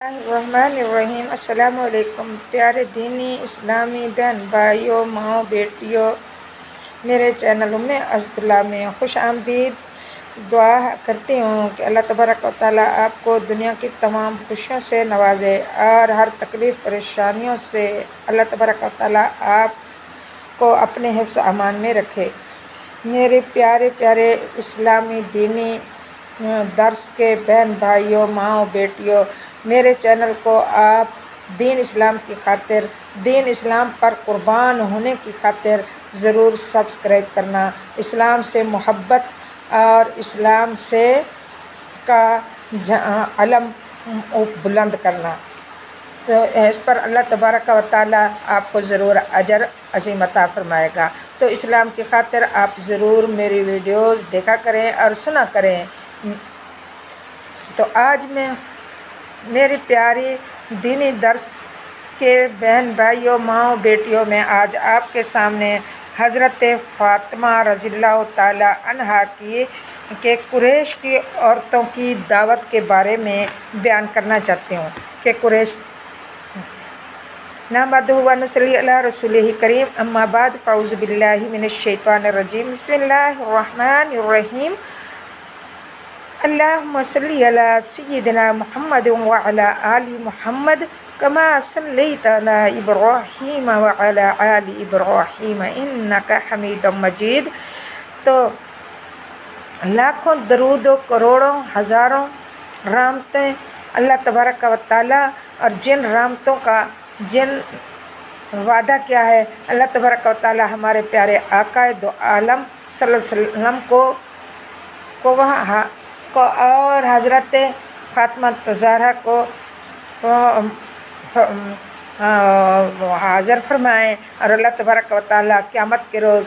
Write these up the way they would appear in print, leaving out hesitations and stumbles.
الرحمن الرحیم۔ السلام علیکم پیارے دینی اسلامی بہن بھائیوں، ماؤں، بیٹیوں، میرے چینل اسداللہ میں خوش آمدید۔ دعا کرتی ہوں کہ اللہ تبارک و تعالیٰ آپ کو دنیا کی تمام خوشیوں سے نوازے اور ہر تکلیف پریشانیوں سے اللہ تبارک و تعالیٰ آپ کو اپنے حفظ امان میں رکھے۔ میرے پیارے پیارے اسلامی دینی درس کے بہن بھائیوں، ماؤں، بیٹیوں، میرے چینل کو آپ دین اسلام کی خاطر، دین اسلام پر قربان ہونے کی خاطر ضرور سبسکرائب کرنا، اسلام سے محبت اور اسلام سے کا علم بلند کرنا، تو اس پر اللہ تبارک و تعالیٰ آپ کو ضرور اجر عظیم عطا فرمائے گا۔ تو اسلام کی خاطر آپ ضرور میری ویڈیوز دیکھا کریں اور سنا کریں۔ تو آج میں میری پیاری دینی درس کے بہن بھائیوں، ماؤں، بیٹیوں میں آج آپ کے سامنے حضرت فاطمہ رضی اللہ تعالیٰ عنہا کے قریش کی عورتوں کی دعوت کے بارے میں بیان کرنا چاہتی ہوں کہ قریش نحمدہ و نصلی علی رسولہ کریم، اما بعد، فاعوذ باللہ من الشیطان الرجیم، بسم اللہ الرحمن الرحیم۔ اللہم صلی علی سیدنا محمد وعلی آل محمد کما صلیت علی ابراہیم وعلی آل ابراہیم انکا حمید مجید۔ تو لاکھوں درود و کروڑوں ہزاروں رحمتیں اللہ تبارک و تعالیٰ، اور جن رحمتوں کا جن وعدہ کیا ہے اللہ تبارک و تعالیٰ ہمارے پیارے آقا دو عالم صلی اللہ علیہ وسلم کو اور حضرت فاطمہ الزہرا کو حاضر فرمائیں، اور اللہ تبارک و تعالیٰ قیامت کے روز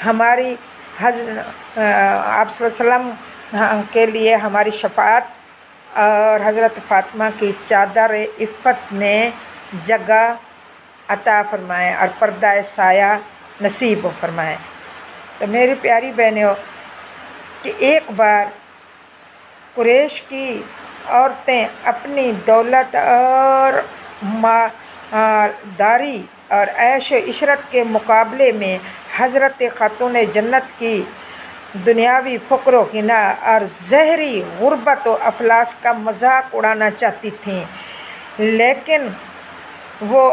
ہماری آپ صلی اللہ علیہ وسلم کے لیے ہماری شفاعت اور حضرت فاطمہ کی چادر عفت میں جگہ عطا فرمائیں اور پردہ سایہ نصیب فرمائیں۔ تو میری پیاری بہنوں، کہ ایک بار قریش کی عورتیں اپنی دولت اور مالداری اور عیش و عشرت کے مقابلے میں حضرت خاتون جنت کی دنیاوی فقر و غنا اور ظاہری غربت و افلاس کا مذاق اڑانا چاہتی تھیں، لیکن وہ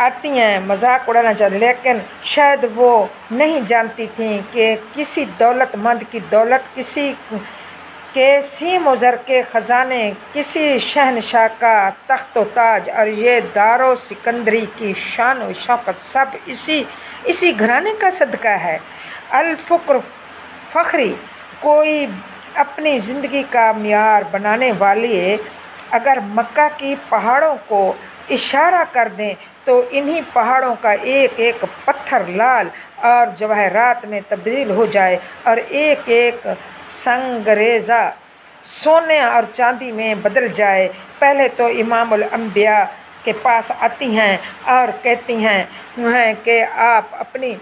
آتی ہیں مذاق اڑانا چاہتی، لیکن شاید وہ نہیں جانتی تھیں کہ کسی دولت مند کی دولت، کسی کے سیم و زر کے خزانے، کسی شہنشاہ کا تخت و تاج اور یہ دار و سکندری کی شان و شوکت سب اسی گھرانے کا صدقہ ہے۔ الفقر فخری، کوئی اپنی زندگی کا معیار بنانے والے اگر مکہ کی پہاڑوں کو اشارہ کر دیں تو انہی پہاڑوں کا ایک ایک پتھر لال اور جواہرات میں تبدیل ہو جائے اور ایک ایک سنگریزہ سونے اور چاندی میں بدل جائے۔ پہلے تو امام الانبیاء کے پاس آتی ہیں اور کہتی ہیں کہ آپ اپنی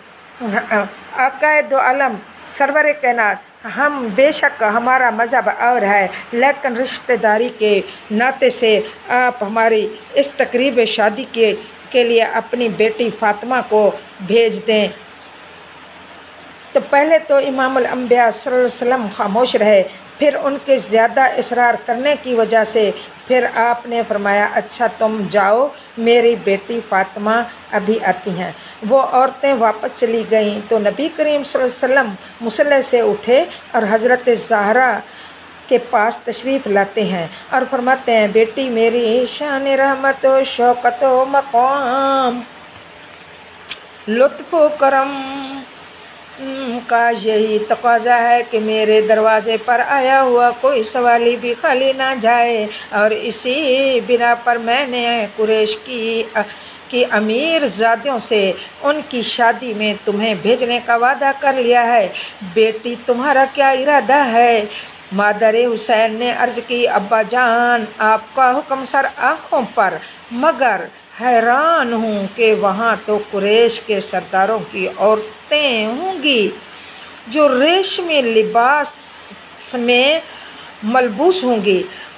آقا دو عالم سرور کائنات، ہم بے شک ہمارا مذہب اور ہے، لیکن رشتہ داری کے ناطے سے آپ ہماری اس تقریب شادی کے لیے اپنی بیٹی فاطمہ کو بھیج دیں۔ تو پہلے تو امام الانبیاء صلی اللہ علیہ وسلم خاموش رہے، پھر ان کے زیادہ اصرار کرنے کی وجہ سے پھر آپ نے فرمایا اچھا تم جاؤ، میری بیٹی فاطمہ ابھی آتی ہیں۔ وہ عورتیں واپس چلی گئیں تو نبی کریم صلی اللہ علیہ وسلم مصلی سے اٹھے اور حضرت زہرا کے پاس تشریف لاتے ہیں اور فرماتے ہیں بیٹی میری، شان رحمت و شوکت و مقام، لطف و کرم کا یہی تقاضا ہے کہ میرے دروازے پر آیا ہوا کوئی سوالی بھی خالی نہ جائے، اور اسی بنا پر میں نے قریش کی امیر زادیوں سے ان کی شادی میں تمہیں بھیجنے کا وعدہ کر لیا ہے۔ بیٹی تمہارا کیا ارادہ ہے؟ مادر حسین نے عرض کی ابا جان، آپ کا حکم سر آنکھوں پر، مگر حیران ہوں کہ وہاں تو قریش کے سرداروں کی عورتیں ہوں گی جو ریشمی لباس میں ملبوس ہوں گی،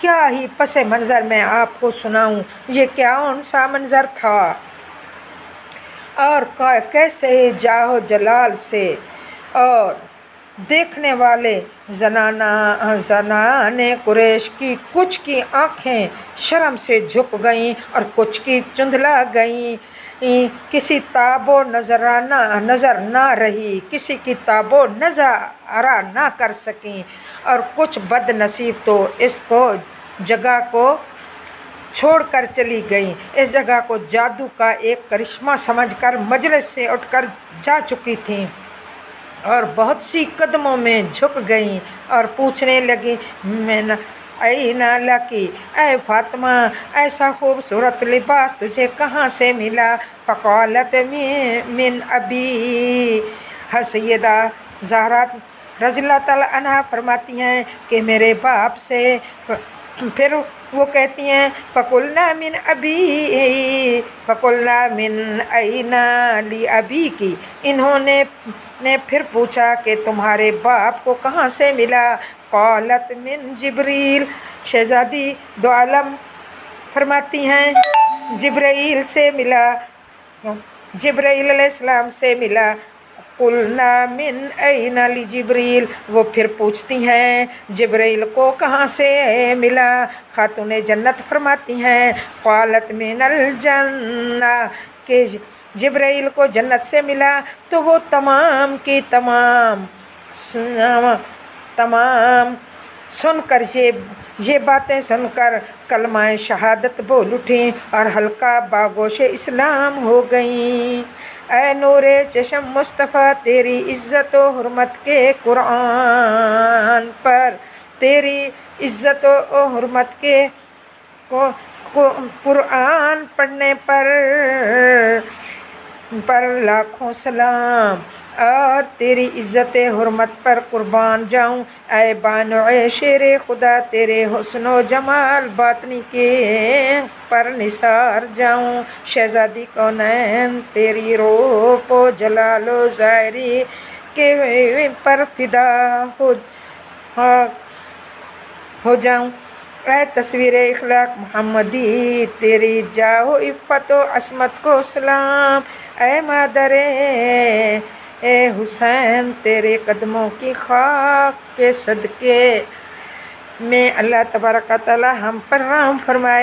کیا ہی پس منظر میں آپ کو سناؤں، یہ کون سا منظر تھا اور کیسے جاہو جلال سے، اور دیکھنے والے زنانے قریش کی کچھ کی آنکھیں شرم سے جھک گئیں اور کچھ کی چندھلا گئیں، کسی تابو نظر نہ رہی، کسی کی تابو نظارہ نہ کر سکیں، اور کچھ بد نصیب تو اس جگہ کو چھوڑ کر چلی گئیں، اس جگہ کو جادو کا ایک کرشمہ سمجھ کر مجلس سے اٹھ کر جا چکی تھیں، اور بہت سی قدموں میں جھک گئیں اور پوچھنے لگیں، اینا لکی، اے فاطمہ ایسا خوبصورت لباس تجھے کہاں سے ملا؟ فقالت من ابی، سیدہ زہرا رضی اللہ تعالی عنہا فرماتی ہیں کہ میرے باپ سے۔ پھر وہ کہتی ہیں فقلنا من ابی، فقلنا من اینا لی ابی کی، انہوں نے پھر پوچھا کہ تمہارے باپ کو کہاں سے ملا؟ قالت من جبریل، شہزادی دو عالم فرماتی ہیں جبرائیل سے ملا، جبرائیل علیہ السلام سے ملا۔ قلنا من این لجبریل، وہ پھر پوچھتی ہیں جبرائیل کو کہاں سے ملا؟ خاتون جنت فرماتی ہیں قالت من الجنہ، کہ جبرائیل کو جنت سے ملا تو وہ تمام کی تمام سن کر یہ باتیں سن کر کلمہ شہادت بول اٹھیں اور حلقہ باگوش اسلام ہو گئیں۔ اے نور چشم مصطفیٰ، تیری عزت و حرمت کے قرآن پر، تیری عزت و حرمت کے قرآن پڑھنے پر لاکھوں سلام، اور تیری عزت حرمت پر قربان جاؤں۔ اے بانو شیر خدا، تیرے حسن و جمال باطنی کے پر نثار جاؤں۔ شہزادی کونین، تیری روپ و جلال و ظاہری کے پر فدا ہو جاؤں۔ اے تصویر اخلاق محمدی، تیری جاہ و عفت و عصمت کو سلام۔ اے مادر اے حسین، تیرے قدموں کی خاک کے صدقے میں اللہ تبارک و تعالی ہم پر رحم فرمائے۔